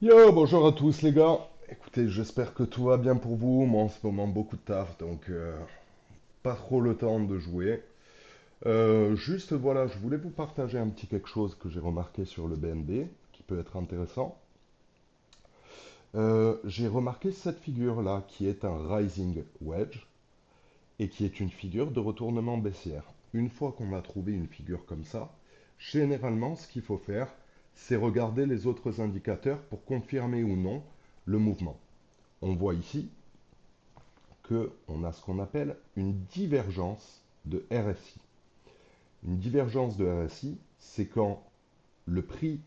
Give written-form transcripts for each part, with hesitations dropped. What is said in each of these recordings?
Yo, bonjour à tous les gars. Écoutez, j'espère que tout va bien pour vous. Moi en ce moment beaucoup de taf, donc pas trop le temps de jouer. Juste voilà, je voulais vous partager un petit quelque chose que j'ai remarqué sur le BNB, qui peut être intéressant. J'ai remarqué cette figure-là, qui est un Rising Wedge, et qui est une figure de retournement baissière. Une fois qu'on a trouvé une figure comme ça, généralement ce qu'il faut faire, c'est regarder les autres indicateurs pour confirmer ou non le mouvement. On voit ici qu'on a ce qu'on appelle une divergence de RSI. Une divergence de RSI, c'est quand le prix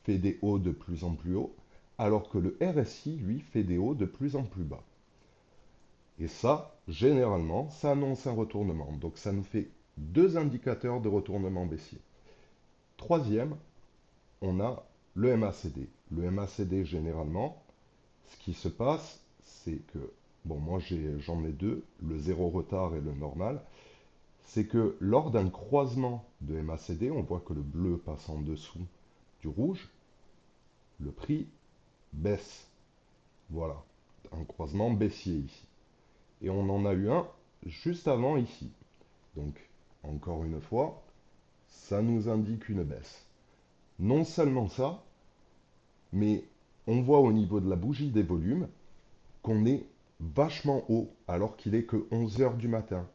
fait des hauts de plus en plus haut, alors que le RSI, lui, fait des hauts de plus en plus bas. Et ça, généralement, ça annonce un retournement. Donc ça nous fait deux indicateurs de retournement baissier. Troisième, on a le MACD. Le MACD, généralement, ce qui se passe, c'est que, bon, moi j'en ai deux, le zéro retard et le normal. C'est que lors d'un croisement de MACD, on voit que le bleu passe en dessous du rouge, le prix baisse. Voilà, un croisement baissier ici. Et on en a eu un juste avant ici. Donc, encore une fois, ça nous indique une baisse. Non seulement ça, mais on voit au niveau de la bougie des volumes qu'on est vachement haut alors qu'il est que 11 heures du matin.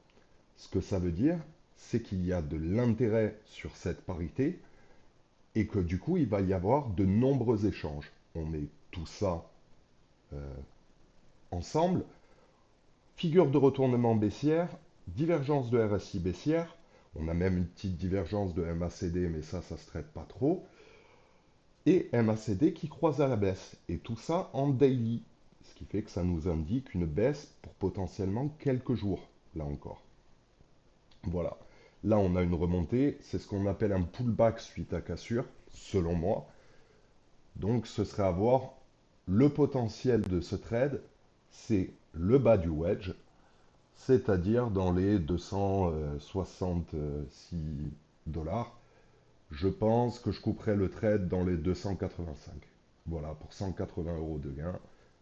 Ce que ça veut dire, c'est qu'il y a de l'intérêt sur cette parité et que du coup, il va y avoir de nombreux échanges. On met tout ça ensemble. Figure de retournement baissière, divergence de RSI baissière, on a même une petite divergence de MACD, mais ça se traite pas trop, et MACD qui croise à la baisse, et tout ça en daily, ce qui fait que ça nous indique une baisse pour potentiellement quelques jours, là encore. Voilà. Là, on a une remontée, c'est ce qu'on appelle un pullback suite à cassure, selon moi. Donc ce serait à voir le potentiel de ce trade, c'est le bas du wedge, c'est-à-dire dans les 266 dollars. Je pense que je couperai le trade dans les 285. Voilà, pour 180 euros de gain,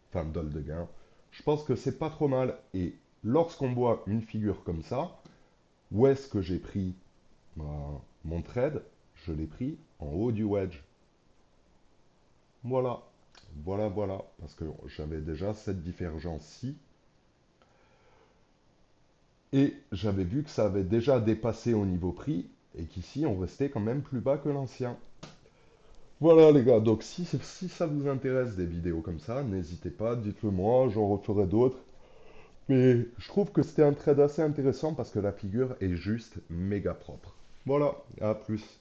enfin dollars de gain. Je pense que c'est pas trop mal. Et lorsqu'on voit une figure comme ça, où est-ce que j'ai pris mon trade? Je l'ai pris en haut du wedge. Voilà, voilà, parce que j'avais déjà cette divergence-ci, et j'avais vu que ça avait déjà dépassé au niveau prix, et qu'ici on restait quand même plus bas que l'ancien. Voilà les gars, donc si ça vous intéresse des vidéos comme ça, n'hésitez pas, dites-le moi, j'en referai d'autres. Mais je trouve que c'était un trade assez intéressant parce que la figure est juste méga propre. Voilà, à plus.